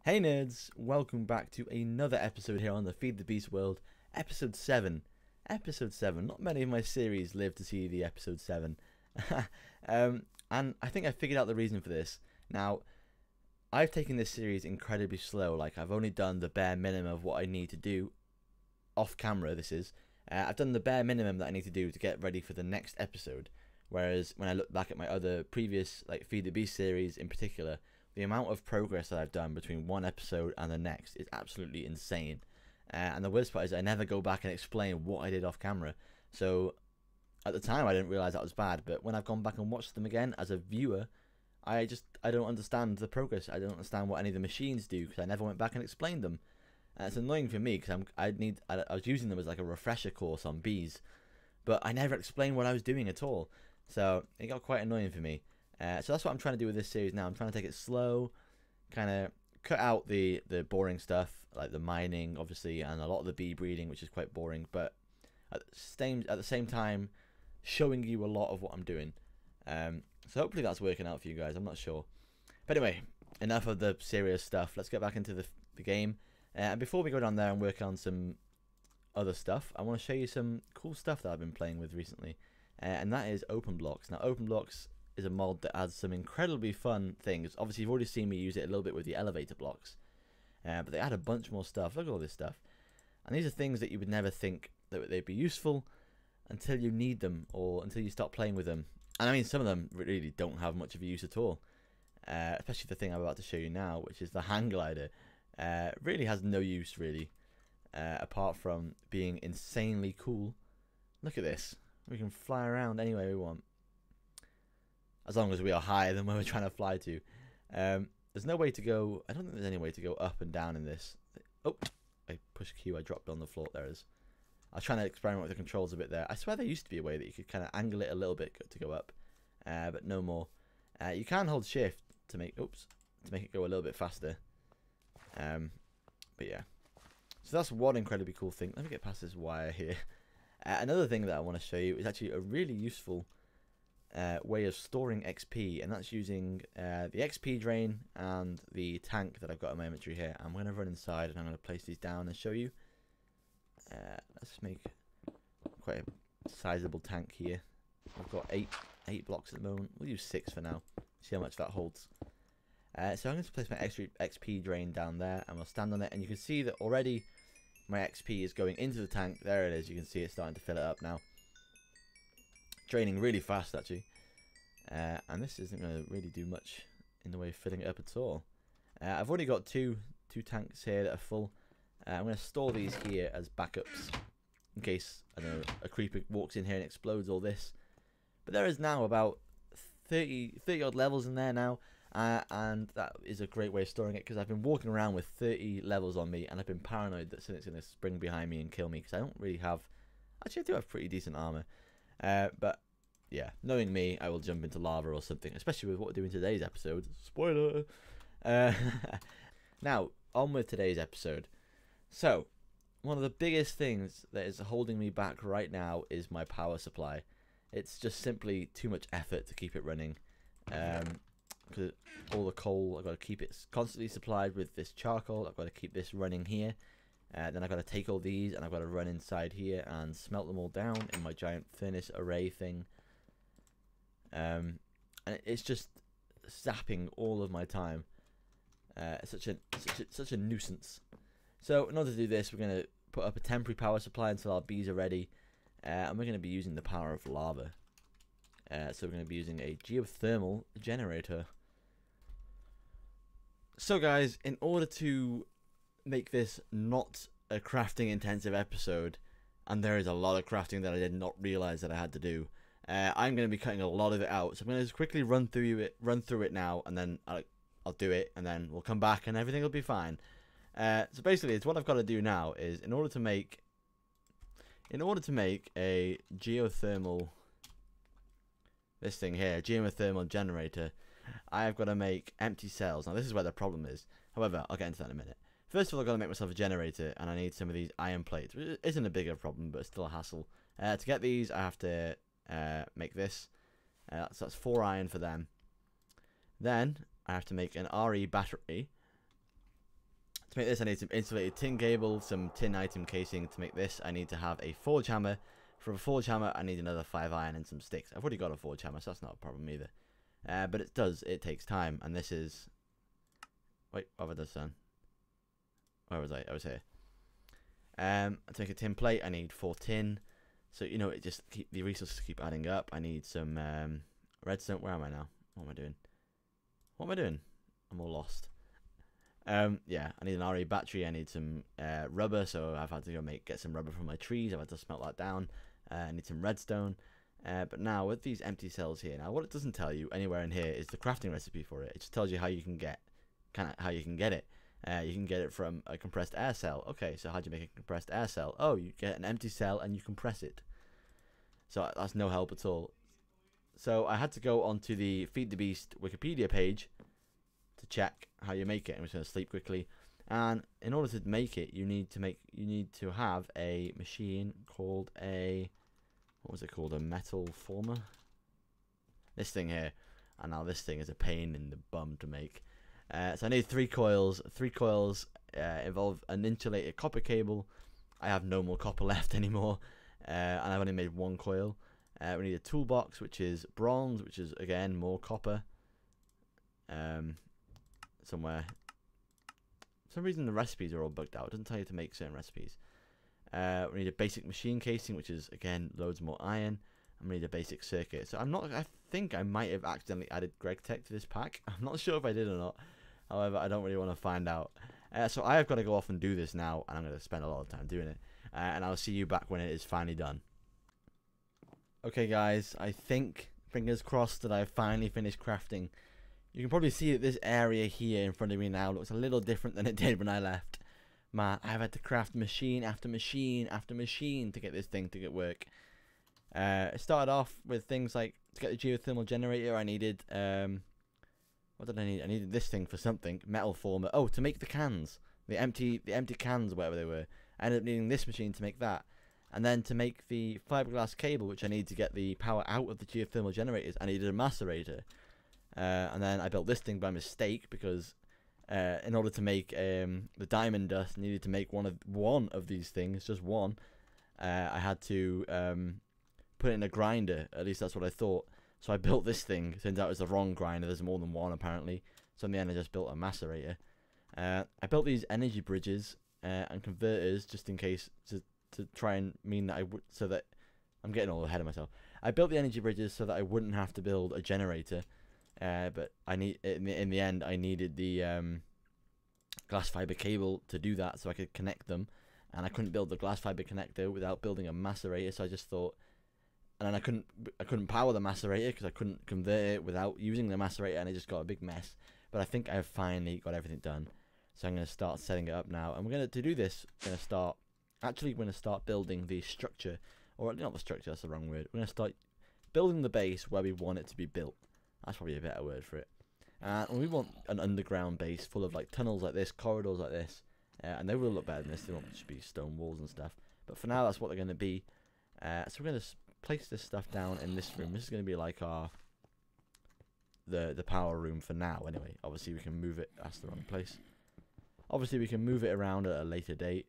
Hey nerds, welcome back to another episode here on the Feed the Beast world, episode 7. Episode 7, not many of my series live to see the episode 7. And I think I figured out the reason for this. Now, I've taken this series incredibly slow, like I've only done the bare minimum of what I need to do, off camera this is. I've done the bare minimum that I need to do to get ready for the next episode, whereas when I look back at my other previous like Feed the Beast series in particular, the amount of progress that I've done between one episode and the next is absolutely insane. And the worst part is I never go back and explain what I did off camera. So at the time I didn't realise that was bad, but when I've gone back and watched them again as a viewer, I don't understand the progress. I don't understand what any of the machines do because I never went back and explained them. And it's annoying for me because I was using them as like a refresher course on bees, but I never explained what I was doing at all. So it got quite annoying for me. So that's what I'm trying to do with this series now. I'm trying to take it slow, kind of cut out the boring stuff, like the mining, obviously, and a lot of the bee breeding, which is quite boring, but at the same time, showing you a lot of what I'm doing. So hopefully that's working out for you guys. I'm not sure. But anyway, enough of the serious stuff. Let's get back into the game. And before we go down there and work on some other stuff, I want to show you some cool stuff that I've been playing with recently. And that is OpenBlocks. Now, OpenBlocks is a mod that adds some incredibly fun things. Obviously, you've already seen me use it a little bit with the elevator blocks, but they add a bunch more stuff. Look at all this stuff, and these are things that you would never think that they'd be useful until you need them or until you start playing with them. And I mean, some of them really don't have much of a use at all, especially the thing I'm about to show you now, which is the hang glider. Really has no use really, apart from being insanely cool. Look at this. We can fly around any way we want, as long as we are higher than where we're trying to fly to. There's no way to go. I don't think there's any way to go up and down in this. Oh, I pushed Q, I dropped on the floor. There it is. I was trying to experiment with the controls a bit there. I swear there used to be a way that you could kind of angle it a little bit to go up, but no more. You can hold shift to make it go a little bit faster. But yeah, so that's one incredibly cool thing. Let me get past this wire here. Another thing that I want to show you is actually a really useful way of storing XP, and that's using the XP drain and the tank that I've got in my inventory here. I'm going to run inside and I'm going to place these down and show you. Let's make quite a sizable tank here. I've got eight blocks at the moment. We'll use 6 for now. See how much that holds. So I'm going to place my XP drain down there, and we'll stand on it, and you can see that already my XP is going into the tank. There it is. You can see it starting to fill it up now. Draining really fast actually, and this isn't going to really do much in the way of filling it up at all. I've already got two tanks here that are full. I'm going to store these here as backups in case, I don't know, a creeper walks in here and explodes all this. But there is now about 30 odd levels in there now, and that is a great way of storing it because I've been walking around with 30 levels on me, and I've been paranoid that something's going to spring behind me and kill me because I don't really have. Actually, I do have pretty decent armor. But yeah, knowing me, I will jump into lava or something, especially with what we're doing today's episode. Spoiler! Now, on with today's episode. So, one of the biggest things that is holding me back right now is my power supply. It's just simply too much effort to keep it running. Because all the coal, I've got to keep it constantly supplied with this charcoal. I've got to keep this running here. Then I've got to take all these and I've got to run inside here and smelt them all down in my giant furnace array thing. And it's just zapping all of my time. It's such a nuisance. So in order to do this, we're going to put up a temporary power supply until our bees are ready. And we're going to be using the power of lava. So we're going to be using a geothermal generator. So guys, in order to make this not a crafting intensive episode, and there is a lot of crafting that I did not realize that I had to do, I'm going to be cutting a lot of it out. So I'm going to just quickly run through it now, and then I'll do it, and then we'll come back and everything will be fine. So basically, it's what I've got to do now is in order to make a geothermal, this thing here, geothermal generator, I've got to make empty cells. Now this is where the problem is. However, I'll get into that in a minute. First of all, I've got to make myself a generator, and I need some of these iron plates, which isn't a bigger problem, but it's still a hassle. To get these, I have to make this. So that's 4 iron for them. Then I have to make an RE battery, To make this, I need some insulated tin cable, some tin item casing. To make this, I need to have a forge hammer. For a forge hammer, I need another 5 iron and some sticks. I've already got a forge hammer, so that's not a problem either. But it takes time, and this is... Wait, what have I done? Where was I? I was here. To make a tin plate, I need 4 tin. So, you know, the resources keep adding up. I need some redstone. Where am I now? What am I doing? What am I doing? I'm all lost. Yeah, I need an RE battery. I need some rubber, so I've had to go get some rubber from my trees. I've had to smelt that down. I need some redstone. But now with these empty cells here, now what it doesn't tell you anywhere in here is the crafting recipe for it. It just tells you how you can get it. You can get it from a compressed air cell. Okay, so how do you make a compressed air cell? Oh, you get an empty cell and you compress it. So that's no help at all. So I had to go onto the Feed the Beast Wikipedia page to check how you make it. I'm just going to sleep quickly. And in order to make it, you need to have a machine called what was it called? A metal former. This thing here. And now this thing is a pain in the bum to make. So I need 3 coils. 3 coils involve an insulated copper cable. I have no more copper left anymore, and I've only made 1 coil. We need a toolbox, which is bronze, which is again more copper. Somewhere. For some reason the recipes are all bugged out. It doesn't tell you to make certain recipes. We need a basic machine casing, which is again loads more iron. And we need a basic circuit. So I think I might have accidentally added Greg Tech to this pack. I'm not sure if I did or not. However, I don't really want to find out. So I have got to go off and do this now, and I'm going to spend a lot of time doing it. And I'll see you back when it is finally done. Okay, guys, I think, fingers crossed, that I've finally finished crafting. You can probably see that this area here in front of me now looks a little different than it did when I left. Man, I've had to craft machine after machine after machine to get this thing to work. It started off with things like, to get the geothermal generator, I needed, what did I need? I needed this thing for something, metal former. Oh, to make the cans, the empty cans, whatever they were. I ended up needing this machine to make that. And then to make the fiberglass cable, which I need to get the power out of the geothermal generators, I needed a macerator. And then I built this thing by mistake because in order to make the diamond dust, I needed to make one of these things, just one. I had to put it in a grinder. At least that's what I thought. So I built this thing. Turns out it was the wrong grinder. There's more than one apparently. So in the end, I just built a macerator. I built these energy bridges and converters just in case to try and mean that so that I'm getting all ahead of myself. I built the energy bridges so that I wouldn't have to build a generator. But in the end, I needed the glass fiber cable to do that, so I could connect them. And I couldn't build the glass fiber connector without building a macerator. So I just thought. And then I couldn't power the macerator because I couldn't convert it without using the macerator, and it just got a big mess. But I think I've finally got everything done. So I'm going to start setting it up now. And to do this, we're going to start building the structure, or not the structure, that's the wrong word. We're going to start building the base where we want it to be built. That's probably a better word for it. And we want an underground base full of like tunnels like this, corridors like this. And they will look better than this. They won't just be stone walls and stuff. But for now, that's what they're going to be. So we're going to place this stuff down in this room. This is going to be like the power room for now anyway. Obviously we can move it. That's the wrong place. Obviously we can move it around at a later date.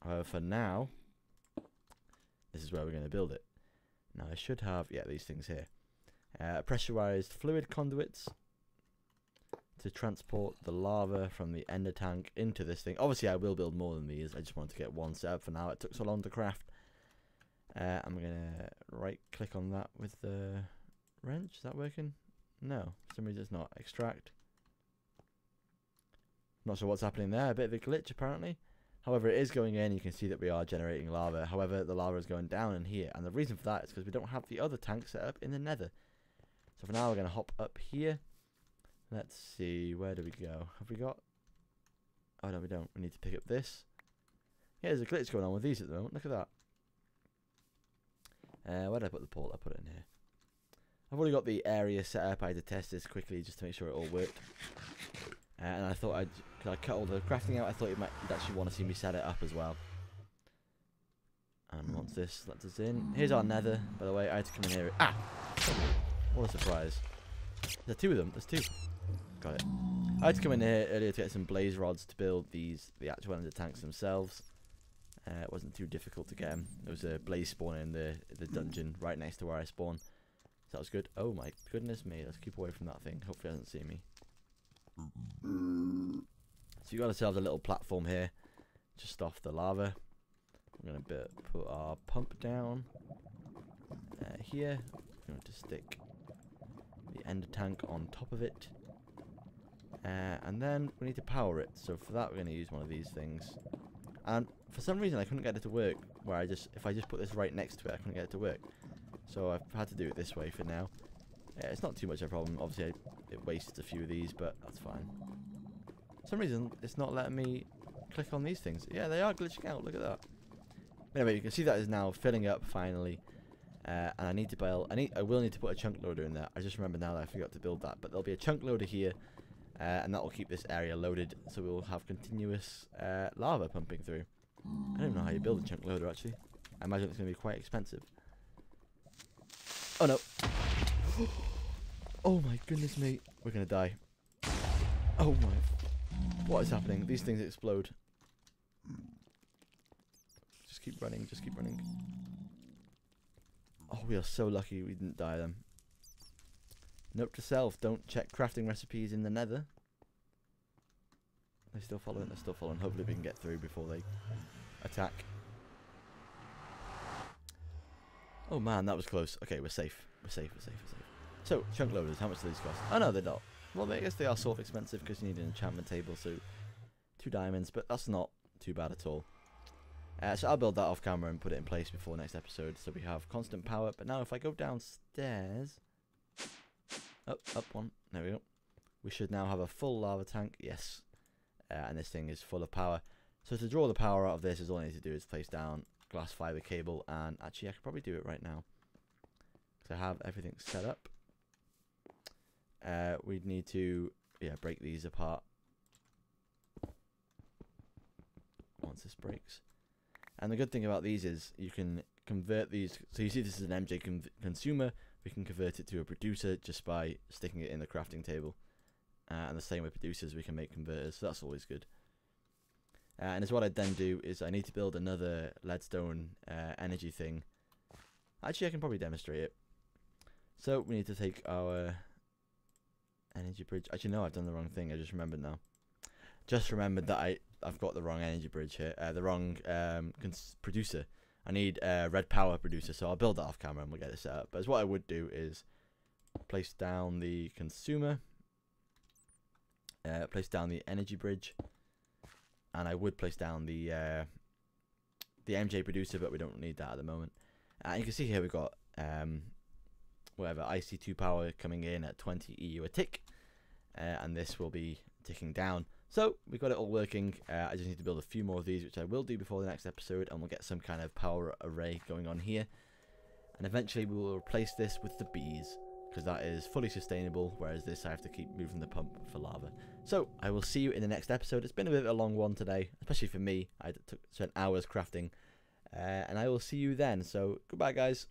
However, for now, this is where we're going to build it. Now I should have these things here. Pressurized fluid conduits to transport the lava from the ender tank into this thing. Obviously I will build more than these. I just wanted to get one set up for now. It took so long to craft. I'm going to right click on that with the wrench. Is that working? No, for some reason it's not. Extract. Not sure what's happening there. A bit of a glitch apparently. However, it is going in. You can see that we are generating lava. However, the lava is going down in here. And the reason for that is because we don't have the other tank set up in the nether. So for now, we're going to hop up here. Let's see. Where do we go? Have we got... Oh, no, we don't. We need to pick up this. Yeah, there's a glitch going on with these at the moment. Look at that. Where did I put the port? I put it in here. I've already got the area set up. I had to test this quickly just to make sure it all worked. And I thought because I cut all the crafting out, I thought you'd actually want to see me set it up as well. And once this lets us in, here's our nether. By the way, I had to come in here. Ah! What a surprise! There's 2 of them. There's 2. Got it. I had to come in here earlier to get some blaze rods to build the actual ender tanks themselves. It wasn't too difficult to get them. There was a blaze spawn in the dungeon right next to where I spawn. So that was good. Oh my goodness me, let's keep away from that thing. Hopefully it doesn't see me. So you got ourselves a little platform here, just off the lava. We're going to put our pump down here. We're going to stick the ender tank on top of it. And then we need to power it. So for that we're going to use one of these things. And for some reason I couldn't get it to work. If I just put this right next to it, I couldn't get it to work. So I've had to do it this way for now. It's not too much of a problem. Obviously it wastes a few of these, but that's fine. For some reason it's not letting me click on these things. Yeah, they are glitching out. Look at that. Anyway, you can see that is now filling up finally. And I need to build. I will need to put a chunk loader in there. I just remember now that I forgot to build that. But there'll be a chunk loader here. And that will keep this area loaded, so we will have continuous lava pumping through. I don't know how you build a chunk loader, actually. I imagine it's going to be quite expensive. Oh no! Oh my goodness me! We're going to die. Oh my! What is happening? These things explode. Just keep running. Just keep running. Oh, we are so lucky we didn't die then. Note to self, don't check crafting recipes in the nether. They're still following, they're still following. Hopefully we can get through before they attack. Oh man, that was close. Okay, we're safe. We're safe, we're safe, we're safe. So, chunk loaders, how much do these cost? Oh no, they're not. Well, I guess they are sort of expensive because you need an enchantment table, so 2 diamonds, but that's not too bad at all. So I'll build that off camera and put it in place before next episode, so we have constant power. But now if I go downstairs... Up one. There we go. We should now have a full lava tank. Yes. And this thing is full of power. So to draw the power out of this, all I need to do is place down glass fiber cable. And actually, I could probably do it right now, because I have everything set up. We'd need to, break these apart once this breaks. And the good thing about these is you can convert these. So you see this is an MJ consumer. We can convert it to a producer just by sticking it in the crafting table. And the same with producers, we can make converters, so that's always good. And as what I'd then do is I need to build another leadstone energy thing. Actually, I can probably demonstrate it. So we need to take our energy bridge. Actually, no, I've done the wrong thing. I just remembered now. Just remembered that I've got the wrong energy bridge here. The wrong producer. I need a red power producer, so I'll build that off camera and we'll get it set up. But as what I would do is place down the consumer, place down the energy bridge, and I would place down the MJ producer, but we don't need that at the moment. And you can see here we've got whatever IC2 power coming in at 20 EU a tick, and this will be ticking down. So we've got it all working. I just need to build a few more of these, which I will do before the next episode, and we'll get some kind of power array going on here. And eventually we will replace this with the bees, because that is fully sustainable, whereas this I have to keep moving the pump for lava. So I will see you in the next episode. It's been a bit of a long one today, especially for me. I spent hours crafting, and I will see you then. So goodbye, guys.